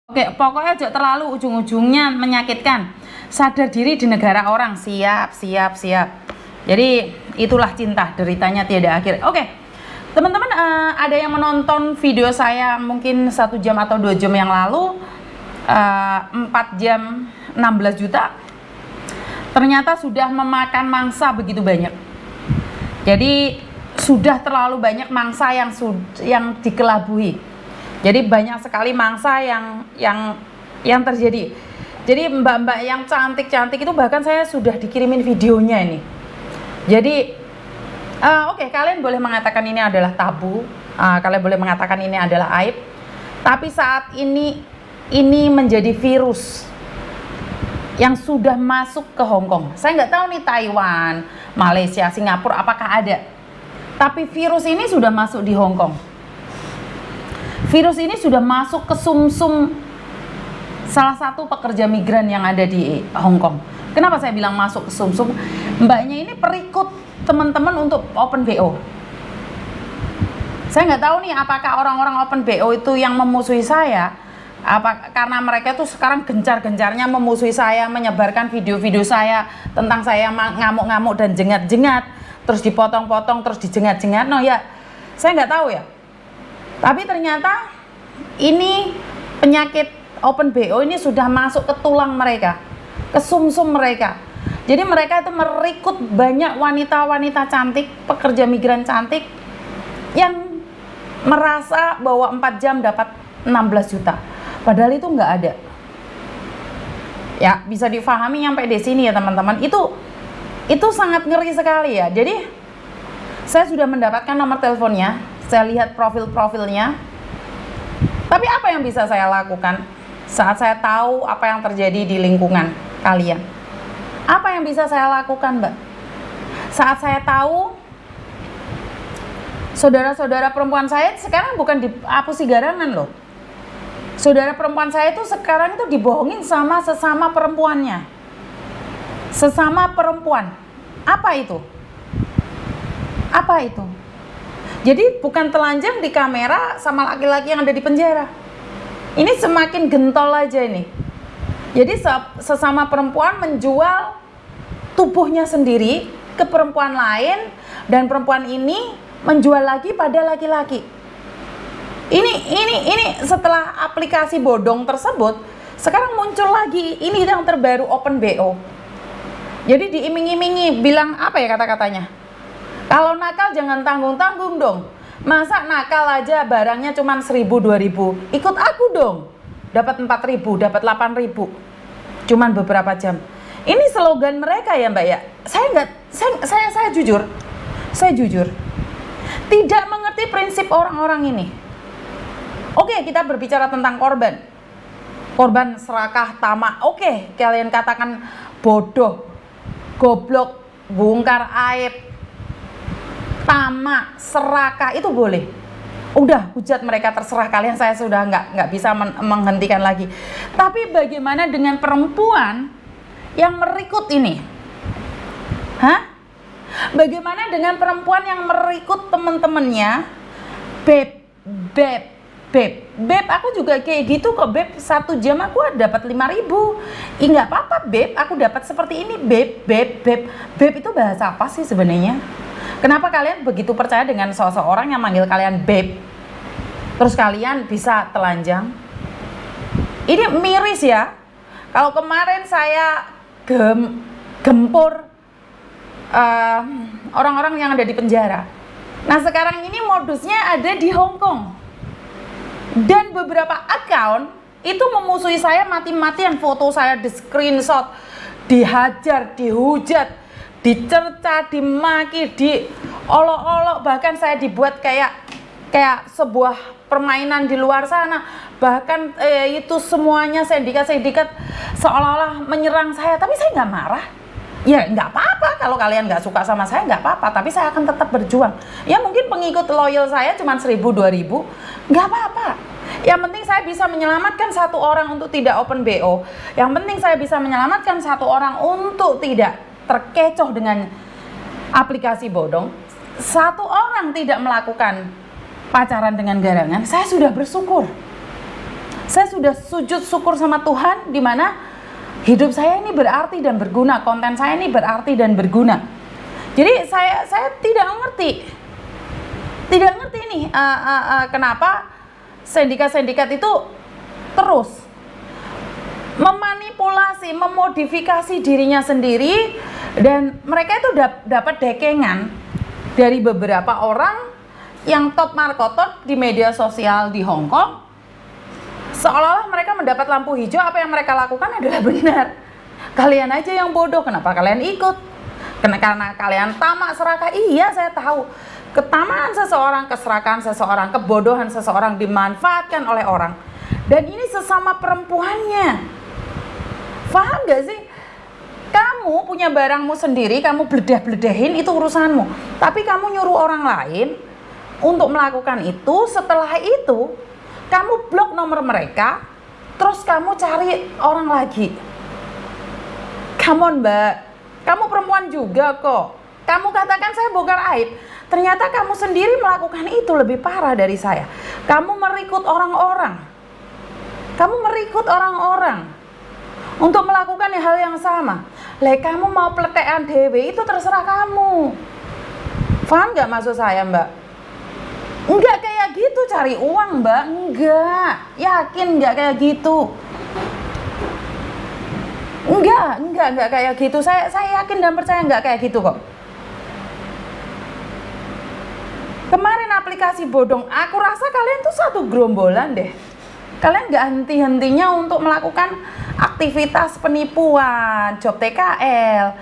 Oke, pokoknya jangan terlalu ujung-ujungnya menyakitkan. Sadar diri di negara orang. Siap. Jadi itulah cinta, deritanya tiada akhir. Oke, teman-teman, ada yang menonton video saya mungkin 1 jam atau 2 jam yang lalu, 4 jam 16 juta. Ternyata sudah memakan mangsa begitu banyak. Jadi sudah terlalu banyak mangsa yang dikelabui. Jadi banyak sekali mangsa yang terjadi. Jadi mbak-mbak yang cantik-cantik itu bahkan saya sudah dikirimin videonya ini. Jadi oke, kalian boleh mengatakan ini adalah tabu, kalian boleh mengatakan ini adalah aib. Tapi saat ini menjadi virus yang sudah masuk ke Hong Kong. Saya nggak tahu nih Taiwan, Malaysia, Singapura apakah ada. Tapi virus ini sudah masuk di Hong Kong. Virus ini sudah masuk ke sumsum salah satu pekerja migran yang ada di Hong Kong. Kenapa saya bilang masuk ke sumsum? Mbaknya ini perikut teman-teman untuk open BO. Saya nggak tahu nih apakah orang-orang open BO itu yang memusuhi saya, karena mereka tuh sekarang gencar-gencarnya memusuhi saya, menyebarkan video-video saya tentang saya ngamuk-ngamuk dan jengat-jengat, terus dipotong-potong, terus dijengat-jengat. No ya, saya nggak tahu ya. Tapi ternyata ini penyakit open BO ini sudah masuk ke tulang mereka, ke sumsum mereka. Jadi mereka itu merikut banyak wanita-wanita cantik, pekerja migran cantik yang merasa bahwa 4 jam dapat 16 juta. Padahal itu nggak ada. Ya, bisa difahami sampai di sini ya teman-teman. Itu sangat ngeri sekali ya. Jadi saya sudah mendapatkan nomor teleponnya. Saya lihat profil-profilnya. Tapi apa yang bisa saya lakukan saat saya tahu apa yang terjadi di lingkungan kalian? Apa yang bisa saya lakukan, Mbak? Saat saya tahu saudara-saudara perempuan saya sekarang bukan diapusi garangan loh. Saudara perempuan saya itu sekarang itu dibohongin sama sesama perempuannya. Sesama perempuan. Apa itu? Apa itu? Jadi bukan telanjang di kamera sama laki-laki yang ada di penjara. Ini semakin gentol aja ini. Jadi sesama perempuan menjual tubuhnya sendiri ke perempuan lain, dan perempuan ini menjual lagi pada laki-laki. Ini setelah aplikasi bodong tersebut, sekarang muncul lagi ini yang terbaru open BO. Jadi diiming-imingi, bilang apa ya kata-katanya? Kalau nakal jangan tanggung-tanggung dong. Masa nakal aja barangnya cuma 1.000-2.000. Ikut aku dong. Dapat 4.000, dapat 8.000. Cuman beberapa jam. Ini slogan mereka ya, Mbak ya. Saya jujur. Saya jujur. Tidak mengerti prinsip orang-orang ini. Oke, kita berbicara tentang korban. Korban serakah, tamak. Oke, kalian katakan bodoh, goblok, bongkar aib, tamak, serakah, itu boleh. Udah, hujat mereka terserah kalian, saya sudah nggak bisa menghentikan lagi. Tapi bagaimana dengan perempuan yang merikut ini? Hah? Bagaimana dengan perempuan yang merikut teman-temannya? Beb, aku juga kayak gitu kok, Beb. 1 jam aku dapat 5.000. Nggak apa-apa, Beb, aku dapat seperti ini, Beb. Beb itu bahasa apa sih sebenarnya? Kenapa kalian begitu percaya dengan seseorang yang manggil kalian Beb? Terus kalian bisa telanjang? Ini miris ya. Kalau kemarin saya gempur orang-orang yang ada di penjara. Nah sekarang ini modusnya ada di Hong Kong. Dan beberapa akun itu memusuhi saya mati-matian. Foto saya di screenshot, dihajar, dihujat, dicerca, dimaki, diolok-olok. Bahkan saya dibuat kayak sebuah permainan di luar sana. Bahkan itu semuanya sindikat seolah-olah menyerang saya. Tapi saya nggak marah. Ya nggak apa-apa, kalau kalian nggak suka sama saya nggak apa-apa, tapi saya akan tetap berjuang. Ya mungkin pengikut loyal saya cuma 1.000-2.000, nggak apa-apa. Yang penting saya bisa menyelamatkan 1 orang untuk tidak open BO. Yang penting saya bisa menyelamatkan 1 orang untuk tidak terkecoh dengan aplikasi bodong. 1 orang tidak melakukan pacaran dengan garangan, saya sudah bersyukur. Saya sudah sujud syukur sama Tuhan di mana hidup saya ini berarti dan berguna, konten saya ini berarti dan berguna. Jadi saya tidak ngerti nih kenapa sindikat-sindikat itu terus memanipulasi, memodifikasi dirinya sendiri, dan mereka itu dapat dekengan dari beberapa orang yang top markotot di media sosial di Hong Kong, seolah-olah mereka mendapat lampu hijau, apa yang mereka lakukan adalah benar. Kalian aja yang bodoh, kenapa kalian ikut? Karena kalian tamak serakah. Iya, saya tahu ketamaan seseorang, keserakahan seseorang, kebodohan seseorang dimanfaatkan oleh orang. Dan ini sesama perempuannya. Paham gak sih? Kamu punya barangmu sendiri, kamu bledah-bledahin, itu urusanmu. Tapi kamu nyuruh orang lain untuk melakukan itu. Setelah itu kamu blok nomor mereka, terus kamu cari orang lagi. Come on mbak, kamu perempuan juga kok. Kamu katakan saya bongkar aib, ternyata kamu sendiri melakukan itu lebih parah dari saya. Kamu merikut orang-orang untuk melakukan hal yang sama. Kamu mau pletekan dewe, itu terserah kamu. Paham gak maksud saya mbak? Enggak kayak gitu cari uang mbak, enggak. Yakin enggak kayak gitu? Enggak kayak gitu. Saya yakin dan percaya enggak kayak gitu kok. Kemarin aplikasi bodong, aku rasa kalian tuh satu gerombolan deh. Kalian gak henti-hentinya untuk melakukan aktivitas penipuan, job TKL,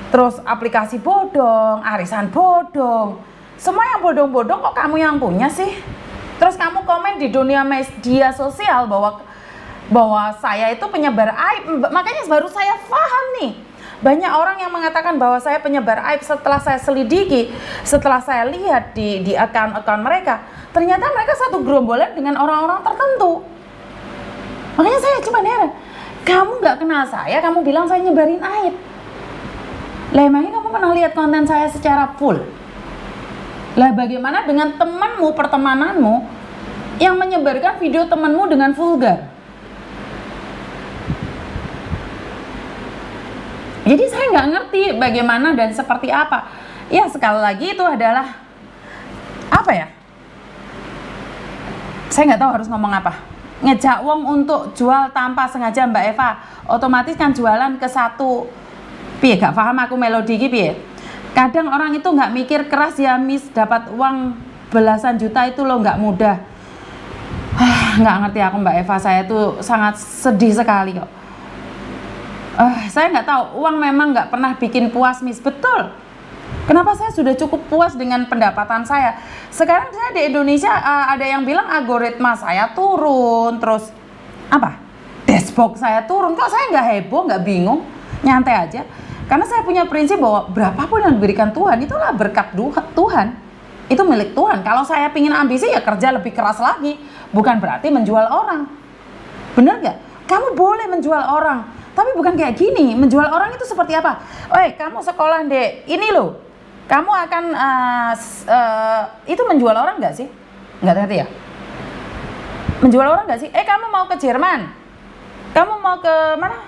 terus aplikasi bodong, arisan bodong, semua yang bodong-bodong kok kamu yang punya sih? Terus kamu komen di dunia media sosial bahwa saya itu penyebar aib. Makanya baru saya paham nih, banyak orang yang mengatakan bahwa saya penyebar aib. Setelah saya selidiki, setelah saya lihat di akun-akun mereka, ternyata mereka satu gerombolan dengan orang-orang tertentu. Makanya saya cuma heran, kamu gak kenal saya, kamu bilang saya nyebarin aib. Emangnya kamu pernah lihat konten saya secara full? Bagaimana dengan temanmu, pertemananmu yang menyebarkan video temanmu dengan vulgar? Jadi saya nggak ngerti bagaimana dan seperti apa. Ya sekali lagi itu adalah apa ya? Saya nggak tahu harus ngomong apa. Ngejak wong untuk jual tanpa sengaja Mbak Eva, otomatis kan jualan ke satu. Piye gak paham aku melodi iki piye? Kadang orang itu nggak mikir keras ya Miss, dapat uang belasan juta itu loh nggak mudah. Nggak ngerti aku Mbak Eva, saya tuh sangat sedih sekali kok. Saya nggak tahu, uang memang nggak pernah bikin puas Miss, betul. Kenapa saya sudah cukup puas dengan pendapatan saya? Sekarang saya di Indonesia ada yang bilang algoritma saya turun, terus apa? Dashboard saya turun. Kok saya nggak heboh, nggak bingung, nyantai aja. Karena saya punya prinsip bahwa berapapun yang diberikan Tuhan itulah berkat Tuhan. Itu milik Tuhan. Kalau saya pingin ambisi ya kerja lebih keras lagi. Bukan berarti menjual orang. Bener nggak? Kamu boleh menjual orang, tapi bukan kayak gini. Menjual orang itu seperti apa? Kamu sekolah deh, ini loh. Kamu akan itu menjual orang nggak sih? Nggak ngerti ya? Menjual orang nggak sih? Kamu mau ke Jerman? Kamu mau ke mana?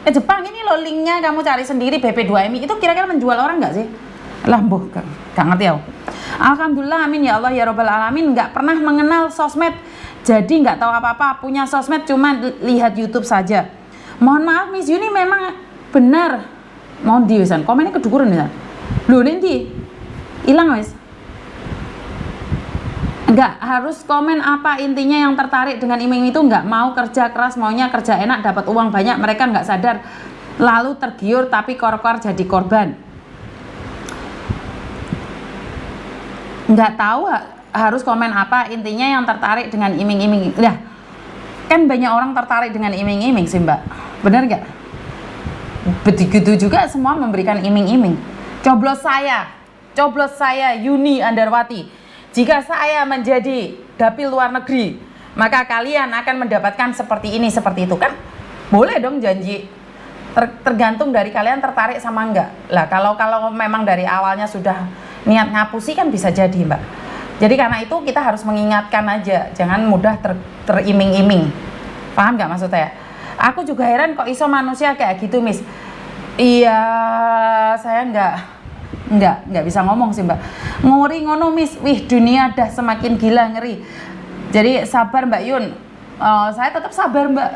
Ke Jepang, ini loh linknya, kamu cari sendiri BP2MI. Itu kira-kira menjual orang nggak sih? Gak ngerti ya. Alhamdulillah, amin ya Allah ya Rabbal Alamin, nggak pernah mengenal sosmed, jadi nggak tahu apa-apa. Punya sosmed cuma lihat YouTube saja. Mohon maaf Miss Yuni, memang benar. Mohon diwisan, komennya kedukuran ya. Loh nanti hilang wes. Enggak harus komen apa intinya, yang tertarik dengan iming itu nggak mau kerja keras, maunya kerja enak dapat uang banyak. Mereka nggak sadar lalu tergiur tapi kor-kor jadi korban. Nggak tahu harus komen apa intinya, yang tertarik dengan iming-iming. Kan banyak orang tertarik dengan iming-iming sih Mbak, bener nggak? Begitu juga semua memberikan iming-iming. Coblos saya Yuni Andarwati, jika saya menjadi dapil luar negeri, maka kalian akan mendapatkan seperti ini, seperti itu. Kan boleh dong janji. Tergantung dari kalian tertarik sama enggak. Lah kalau memang dari awalnya sudah niat ngapusi kan bisa jadi Mbak. Jadi karena itu kita harus mengingatkan aja, jangan mudah teriming-iming. Paham nggak maksud saya? Aku juga heran kok iso manusia kayak gitu, Miss. Iya, saya nggak bisa ngomong sih, Mbak. Ngori ngono, Miss. Wih, dunia dah semakin gila, ngeri. Jadi sabar, Mbak Yun. Saya tetap sabar, Mbak.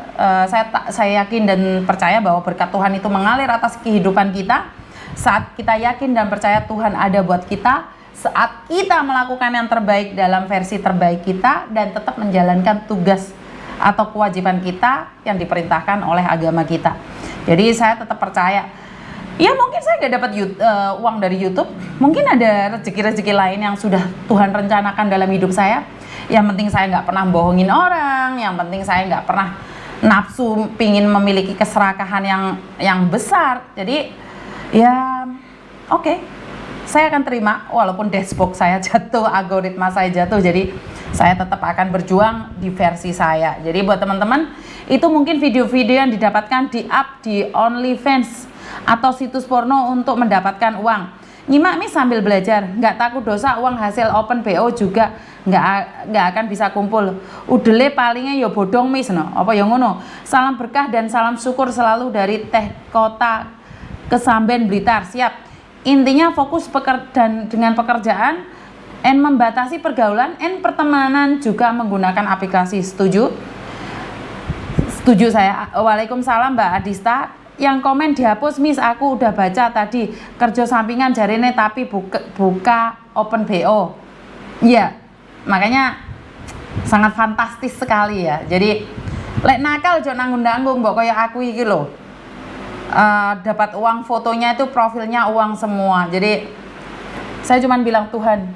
Saya yakin dan percaya bahwa berkat Tuhan itu mengalir atas kehidupan kita. Saat kita yakin dan percaya Tuhan ada buat kita, saat kita melakukan yang terbaik dalam versi terbaik kita dan tetap menjalankan tugas atau kewajiban kita yang diperintahkan oleh agama kita. Jadi saya tetap percaya. Ya mungkin saya nggak dapat uang dari YouTube, mungkin ada rezeki-rezeki lain yang sudah Tuhan rencanakan dalam hidup saya. Yang penting saya nggak pernah bohongin orang, yang penting saya nggak pernah nafsu pingin memiliki keserakahan yang besar. Jadi ya oke. Saya akan terima walaupun dashboard saya jatuh, algoritma saya jatuh. Jadi saya tetap akan berjuang di versi saya. Jadi buat teman-teman, itu mungkin video-video yang didapatkan di OnlyFans atau situs porno untuk mendapatkan uang. Nyimak Miss sambil belajar, nggak takut dosa, uang hasil open BO juga nggak akan bisa kumpul. Udele palingnya yo bodong Miss, no? Apa yang ngono? Salam berkah dan salam syukur selalu dari Teh Kota Kesamben Blitar. Siap. Intinya fokus dan dengan pekerjaan, and membatasi pergaulan, and pertemanan juga menggunakan aplikasi. Setuju? Setuju saya. Waalaikumsalam Mbak Adista. Yang komen dihapus Miss, aku udah baca tadi. Kerja sampingan jarine tapi buka open BO. Iya, makanya sangat fantastis sekali ya. Jadi lek nakal jo nanggung-nanggung mbok kaya aku iki lho. Dapat uang, fotonya itu profilnya uang semua. Jadi saya cuma bilang, Tuhan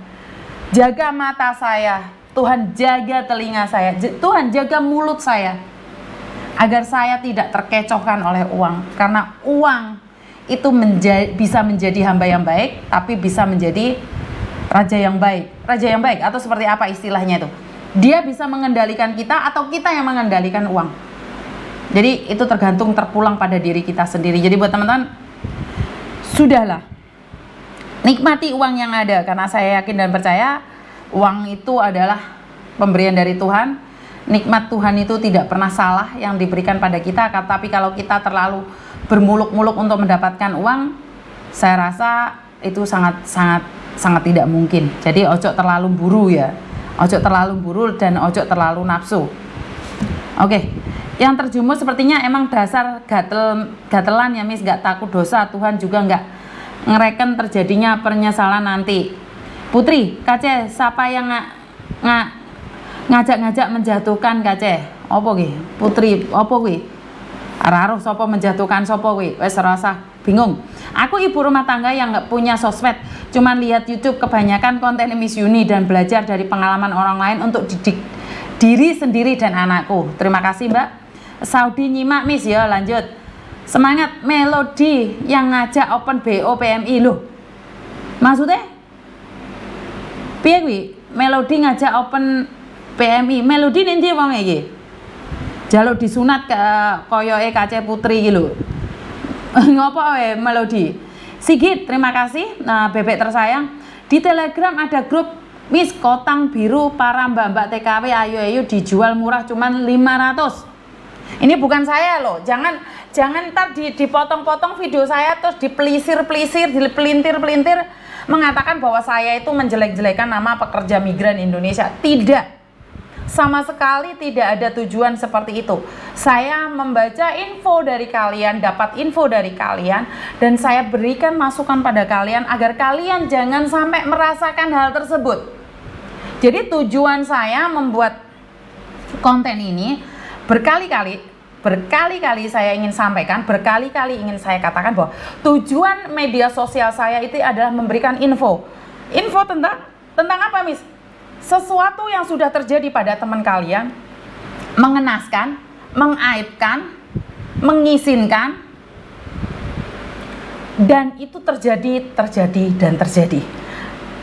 jaga mata saya, Tuhan jaga telinga saya, Tuhan jaga mulut saya, agar saya tidak terkecohkan oleh uang. Karena uang itu bisa menjadi hamba yang baik, tapi bisa menjadi raja yang baik. Raja yang baik atau seperti apa istilahnya itu? Dia bisa mengendalikan kita atau kita yang mengendalikan uang. Jadi itu terpulang pada diri kita sendiri. Jadi buat teman-teman, sudahlah, nikmati uang yang ada. Karena saya yakin dan percaya uang itu adalah pemberian dari Tuhan. Nikmat Tuhan itu tidak pernah salah yang diberikan pada kita. Tapi kalau kita terlalu bermuluk-muluk untuk mendapatkan uang, saya rasa itu sangat tidak mungkin. Jadi ojo terlalu buru ya, ojo terlalu buru dan ojo terlalu nafsu. Oke. Yang terjumus sepertinya emang dasar gatelan ya Miss, gak takut dosa, Tuhan juga gak ngereken terjadinya penyesalan nanti. Putri, Kace, siapa yang ngajak-ngajak menjatuhkan Kace? Apa ki? Putri, apa ki? Araruh sapa menjatuhkan sapa ki? Wes rasa bingung. Aku ibu rumah tangga yang gak punya sosmed, cuman lihat YouTube kebanyakan konten Miss Yuni dan belajar dari pengalaman orang lain untuk didik diri sendiri dan anakku. Terima kasih Mbak. Saudi nyimak Miss ya, lanjut. Semangat. Melodi yang ngajak open BO PMI loh. Maksudnya? Piye kuwi? Melodi ngajak open PMI. Melodi nanti wong iki. Jaluk disunat ke koyoke Kace Putri iki lho. Ngopo wae Melodi? Sigit, terima kasih. Nah, bebek tersayang. Di Telegram ada grup Miss Kotang Biru para mbak-mbak TKW ayo dijual murah cuman 500. Ini bukan saya loh, jangan ntar dipotong-potong video saya terus dipelisir-pelisir, dipelintir-pelintir mengatakan bahwa saya itu menjelek-jelekan nama pekerja migran Indonesia. Tidak, sama sekali tidak ada tujuan seperti itu. Saya membaca info dari kalian, dapat info dari kalian, dan saya berikan masukan pada kalian agar kalian jangan sampai merasakan hal tersebut. Jadi tujuan saya membuat konten ini berkali-kali saya ingin sampaikan, berkali-kali ingin saya katakan bahwa tujuan media sosial saya itu adalah memberikan info tentang apa Miss? Sesuatu yang sudah terjadi pada teman kalian, mengenaskan, mengaibkan, mengizinkan, dan itu terjadi.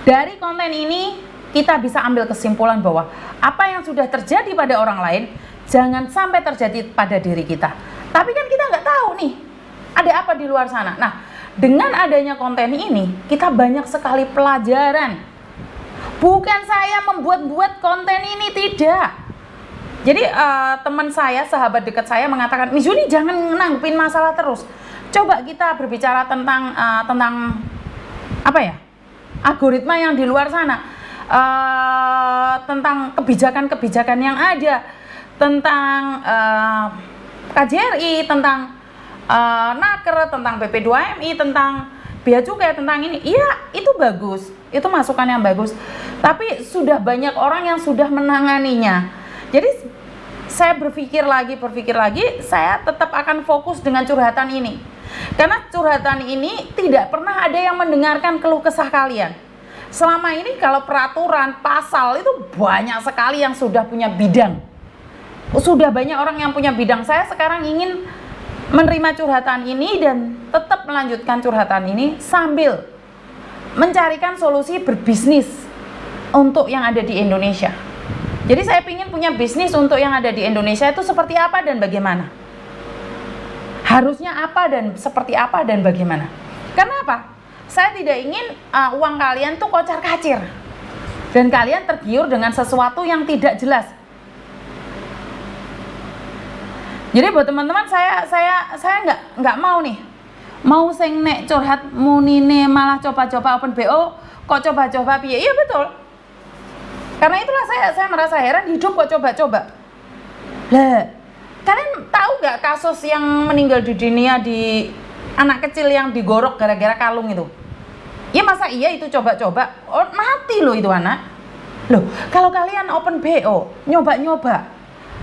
Dari konten ini kita bisa ambil kesimpulan bahwa apa yang sudah terjadi pada orang lain jangan sampai terjadi pada diri kita. Tapi kan kita nggak tahu nih ada apa di luar sana. Nah, dengan adanya konten ini kita banyak sekali pelajaran Bukan saya membuat-buat konten ini, tidak. Jadi teman saya, sahabat dekat saya mengatakan, Miss Yuni jangan nanggupin masalah terus. Coba kita berbicara tentang apa ya? Algoritma yang di luar sana. Tentang kebijakan-kebijakan yang ada, tentang KJRI, tentang Naker, tentang BP2MI, tentang Bea Cukai, tentang ini. Iya, itu bagus. Itu masukan yang bagus. Tapi sudah banyak orang yang sudah menanganinya. Jadi saya berpikir lagi, saya tetap akan fokus dengan curhatan ini. Karena curhatan ini tidak pernah ada yang mendengarkan keluh kesah kalian. Selama ini kalau peraturan, pasal itu banyak sekali yang sudah punya bidang. Sudah banyak orang yang punya bidang. Saya sekarang ingin menerima curhatan ini dan tetap melanjutkan curhatan ini sambil mencarikan solusi berbisnis untuk yang ada di Indonesia. Jadi saya ingin punya bisnis untuk yang ada di Indonesia itu seperti apa dan bagaimana. Harusnya apa dan seperti apa dan bagaimana. Karena apa? Saya tidak ingin uang kalian tuh kocar-kacir dan kalian tergiur dengan sesuatu yang tidak jelas. Jadi buat teman-teman, saya nggak mau nih, mau sing nek curhat munine malah coba-coba open BO, kok coba-coba piye? Iya betul. Karena itulah saya merasa heran, hidup kok coba-coba. Lah, kalian tahu nggak kasus yang meninggal di dunia di anak kecil yang digorok gara-gara kalung itu? Ya masa iya itu coba-coba? Oh, mati loh itu anak. Loh, kalau kalian open BO, nyoba-nyoba,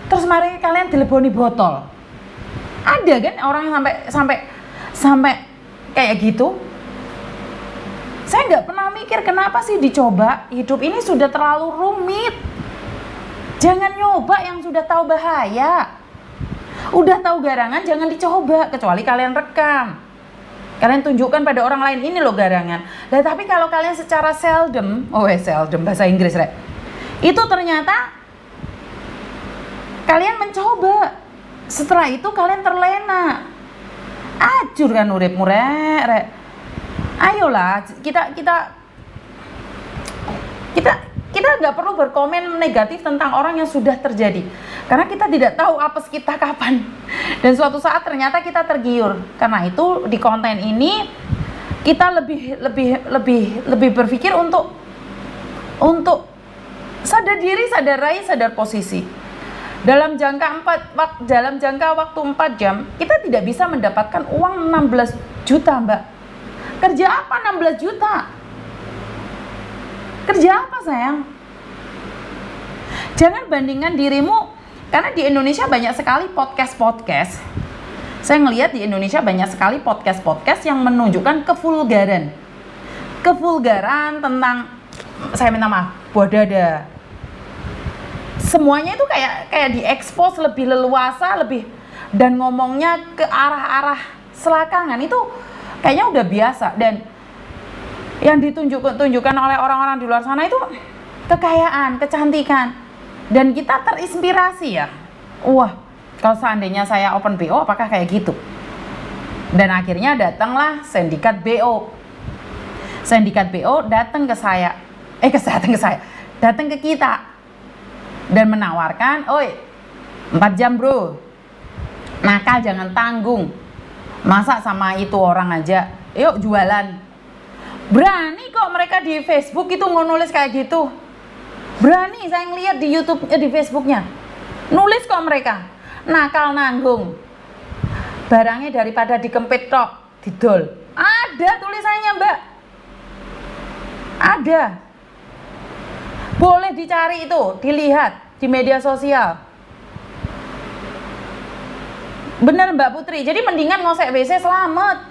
terus mari kalian dileboni botol. Ada kan orang yang sampai kayak gitu? Saya nggak pernah mikir kenapa sih dicoba. Hidup ini sudah terlalu rumit. Jangan nyoba yang sudah tahu bahaya. Udah tahu garangan jangan dicoba, kecuali kalian rekam. Kalian tunjukkan pada orang lain, ini loh garangan. Nah, tapi kalau kalian secara seldom bahasa Inggris rek. Itu ternyata kalian mencoba. Setelah itu kalian terlena. Ajur kan uripmu rek. Ayolah, kita nggak perlu berkomen negatif tentang orang yang sudah terjadi. Karena kita tidak tahu apes kita kapan. Dan suatu saat ternyata kita tergiur. Karena itu di konten ini kita lebih berpikir untuk sadar diri, sadar raih, sadar posisi. Dalam jangka waktu 4 jam kita tidak bisa mendapatkan uang 16 juta, Mbak. Kerja apa 16 juta? Kerja apa, sayang? Jangan bandingkan dirimu, karena di Indonesia banyak sekali podcast. Saya ngelihat di Indonesia banyak sekali podcast yang menunjukkan kevulgaran tentang, saya minta maaf, bodada. Semuanya itu kayak diekspos lebih leluasa, dan ngomongnya ke arah-arah selakangan itu kayaknya udah biasa. Dan yang ditunjukkan oleh orang-orang di luar sana itu kekayaan, kecantikan, dan kita terinspirasi ya. Wah, kalau seandainya saya open BO apakah kayak gitu? Dan akhirnya datanglah sindikat BO. Sindikat BO datang ke saya. Datang ke kita dan menawarkan, "Oi, 4 jam bro, nakal jangan tanggung, masa sama itu orang aja, yuk jualan." Berani kok mereka di Facebook itu nulis kayak gitu. Berani, saya ngeliat di YouTube, di Facebooknya nulis kok mereka, nakal nanggung, barangnya daripada dikempit tok, didol. Ada tulisannya, Mbak, ada. Boleh dicari itu, dilihat di media sosial. Bener Mbak Putri, jadi mendingan ngosek WC selamat.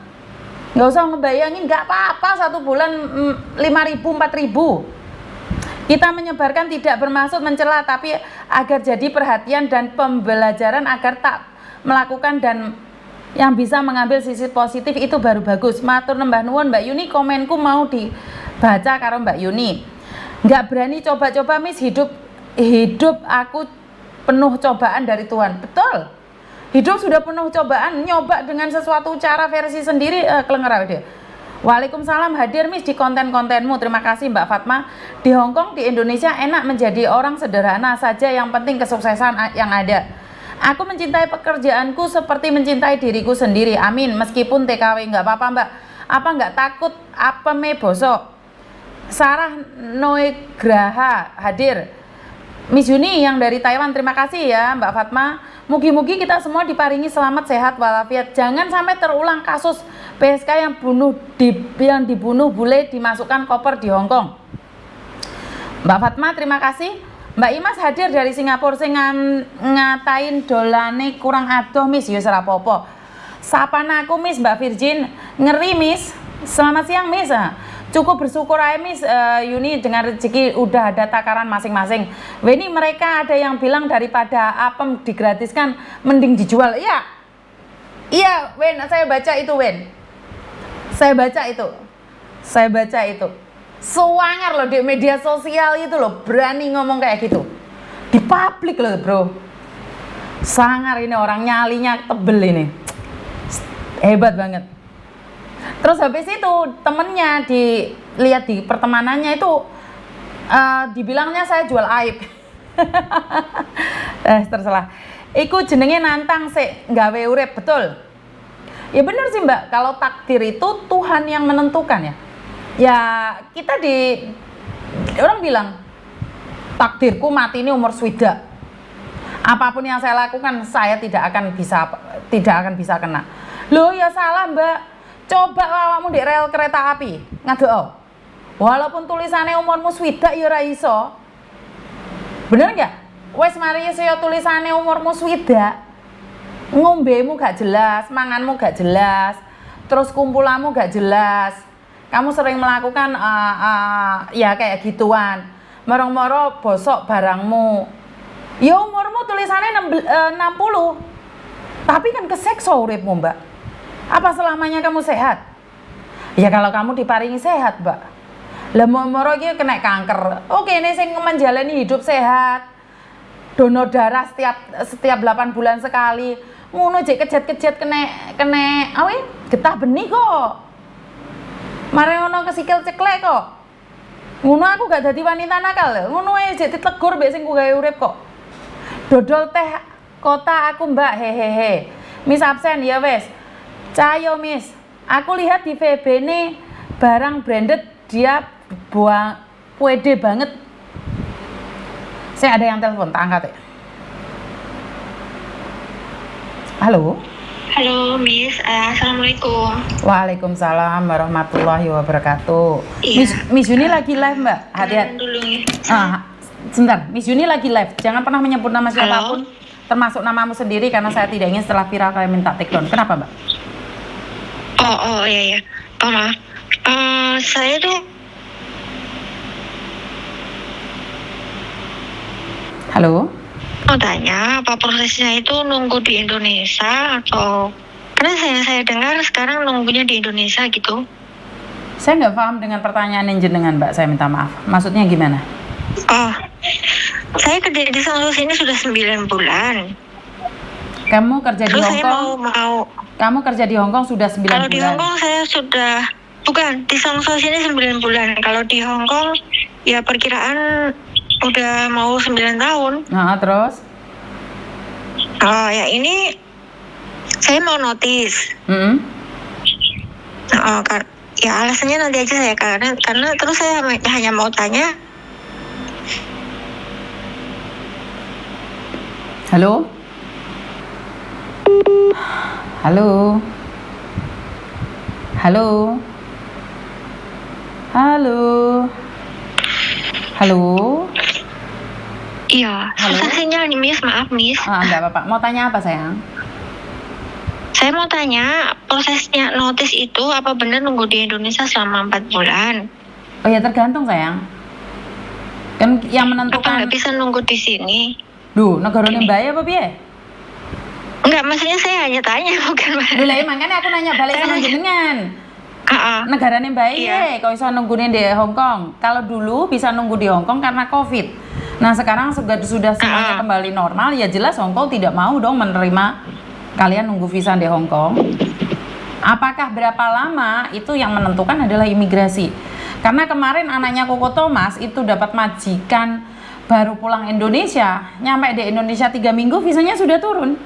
Nggak usah ngebayangin, nggak apa-apa 1 bulan 5.000, 4.000. Kita menyebarkan tidak bermaksud mencela, tapi agar jadi perhatian dan pembelajaran agar tak melakukan, dan yang bisa mengambil sisi positif itu baru bagus. Matur nembah nuwun Mbak Yuni, komenku mau dibaca karo Mbak Yuni. Nggak berani coba-coba Miss, hidup aku penuh cobaan dari Tuhan. Betul, hidup sudah penuh cobaan. Nyoba dengan sesuatu cara versi sendiri, kelenger dia. Waalaikumsalam, hadir Miss di konten-kontenmu. Terima kasih Mbak Fatma. Di Hong Kong, di Indonesia enak menjadi orang sederhana saja, yang penting kesuksesan yang ada. Aku mencintai pekerjaanku seperti mencintai diriku sendiri. Amin. Meskipun TKW nggak apa-apa Mbak. Apa nggak takut apa me bosok? Sarah Noigraha hadir. Miss Yuni yang dari Taiwan, terima kasih ya Mbak Fatma. Mugi-mugi kita semua diparingi selamat, sehat, walafiat. Jangan sampai terulang kasus PSK yang dibunuh bule dimasukkan koper di Hong Kong. Mbak Fatma, terima kasih. Mbak Imas hadir dari Singapura, sing ngatain dolane kurang adoh Miss, ya serapopo. Sapan aku Miss, Mbak Virgin, ngeri Miss. Selamat siang Miss. Cukup bersyukur aja Miss Yuni dengan rezeki udah ada takaran masing-masing. Weni, mereka ada yang bilang daripada apem digratiskan mending dijual. Iya Wen, saya baca itu Wen. Saya baca itu. Sewangar loh di media sosial itu loh, berani ngomong kayak gitu. Di publik loh bro. Sangar ini orang, nyalinya tebel ini. Hebat banget. Terus habis itu temennya dilihat di pertemanannya itu dibilangnya saya jual aib. Terserah. Iku jenenge nantang sih, nggawe urip, betul. Ya benar sih Mbak, kalau takdir itu Tuhan yang menentukan ya. Ya kita orang bilang takdirku mati ini umur swidak. Apapun yang saya lakukan saya tidak akan bisa kena. Loh ya salah Mbak. Coba awakmu di rel kereta api, ngaduk. Walaupun tulisannya umurmu swidak ya ora iso. Bener nggak? Wes mari iso tulisannya umurmu swidak. Ngombemu gak jelas, manganmu gak jelas, terus kumpulanmu gak jelas. Kamu sering melakukan ya kayak gituan. Moro-moro bosok barangmu. Ya umurmu tulisannya 60. Tapi kan kesekso uripmu, Mbak. Apa selamanya kamu sehat? Ya kalau kamu diparingi sehat, Mbak. Lah moro iki kena kanker. Oke, ini sing menjalani hidup sehat. Donor darah setiap 8 bulan sekali. Ngono jek kejet-kejet kena getah benih kok. Mare ngono kesikil ceklek kok. Ngono aku gak dadi wanita nakal. Ngono ae jek ditegur mbek sing ku gawe urip kok. Dodol teh kota aku Mbak, hehehe. Miss absen ya wes. Cayo Miss, aku lihat di VB nih barang branded dia buang pede banget. Saya ada yang telepon, tak angkat ya. Halo. Halo Miss, assalamualaikum. Waalaikumsalam warahmatullahi wabarakatuh. Iya. Miss Yuni lagi live Mbak, hati-hati. Dulu ya. Sebentar, Miss Yuni lagi live. Jangan pernah menyebut nama siapapun, termasuk namamu sendiri karena saya tidak ingin setelah viral kalian minta take down. Kenapa Mbak? Oh iya. Oh maaf. Saya tuh. Halo. Mau tanya apa prosesnya itu nunggu di Indonesia atau karena saya dengar sekarang nunggunya di Indonesia gitu. Saya nggak paham dengan pertanyaan jenengan Mbak. Saya minta maaf. Maksudnya gimana? Oh, saya kerja di sana sini sudah 9 bulan. Kamu kerja di Terus Hong Kong? Kamu kerja di Hong Kong sudah 9 bulan? Kalau di Hong Kong saya sudah, bukan, di Songso sini 9 bulan. Kalau di Hong Kong ya perkiraan udah mau 9 tahun. Nah, terus? Oh ya ini saya mau notice. Ya alasannya nanti aja saya karena terus saya hanya mau tanya. Halo? Halo? Halo? Halo? Halo? Iya, susah sinyal nih Miss, maaf Miss. Enggak apa-apa. Mau tanya apa sayang? Saya mau tanya, prosesnya notice itu apa benar nunggu di Indonesia selama 4 bulan? Oh ya tergantung sayang. Kan yang menentukan. Apa nggak bisa nunggu di sini? Duh, negarane mbak apa piye? Enggak, maksudnya saya hanya tanya bukan Mbak. Lha makanya aku nanya balik sama jenengan. Negarane mbak iya, kok bisa nungguin di Hong Kong. Kalau dulu bisa nunggu di Hong Kong karena Covid. Nah, sekarang sudah semuanya kembali normal, ya jelas Hong Kong tidak mau dong menerima kalian nunggu visa di Hong Kong. Apakah berapa lama itu yang menentukan adalah imigrasi. Karena kemarin anaknya Koko Thomas itu dapat majikan baru pulang Indonesia, nyampe di Indonesia 3 minggu visanya sudah turun.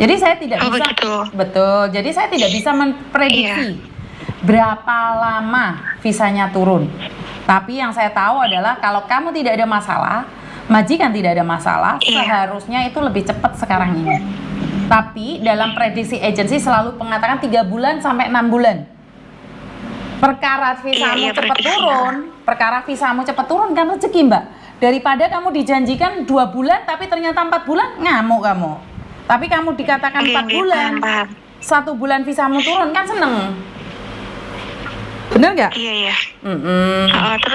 Jadi saya tidak bisa, begitu. betul. Jadi saya tidak bisa memprediksi berapa lama visanya turun. Tapi yang saya tahu adalah kalau kamu tidak ada masalah, majikan tidak ada masalah, seharusnya itu lebih cepat sekarang ini. Tapi dalam prediksi agensi selalu mengatakan 3 bulan sampai 6 bulan. Perkara visamu cepat turun, perkara visamu cepat turun kan rezeki, Mbak. Daripada kamu dijanjikan 2 bulan tapi ternyata 4 bulan, ngamuk kamu. Tapi kamu dikatakan 4 bulan, 1 bulan visamu turun kan seneng. Bener nggak? Iya. Mm-mm. Terus